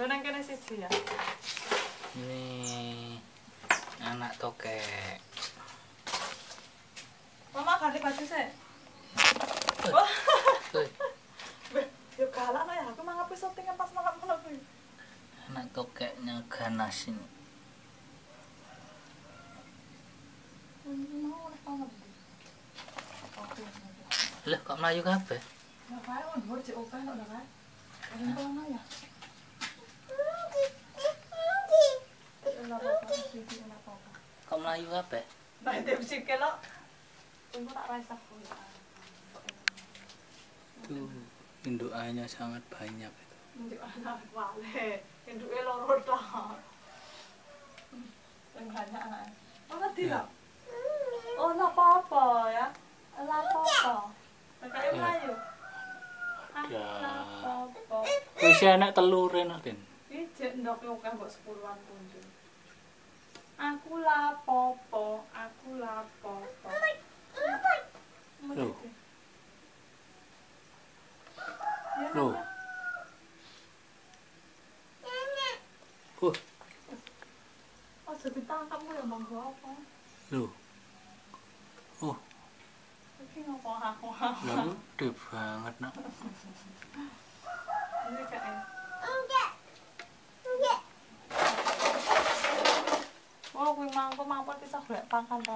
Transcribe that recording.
Lho nang kene siji ya. Ini anak tokek. Mama ganti baju sih. Wah. Yo galak ya, aku mangap syuting pas mangap ngono kuwi. Anak tokeknya ganas ini. Lah kok melayu kabeh? Lah kae on dhuwur cek opeh tok lho kae. Ora ono ya. Kok melayu kabeh? Nah, itu sikil lo. Tunggu tak rasa kuwi. Tuh, indukannya sangat banyak itu. Induk anak wale. Induke loro tok. Sing banyak anake. Oh, ngerti lho. Oh, ora apa-apa ya. Ora apa-apa. Kakake mlayu. Ya. Apa-apa. Wis enek telur rene, Den. Iki jek ndok akeh mbok 10-an punjul. Aku lapopo, aku lapopo. Loh. Loh. Oh, jadi tangkapmu ya bang apa? Loh. Oh, Iki ngopo aku? lalu gede banget, Nak. Ini kayak Oh, kuwi mangko kisah golek pakan ta.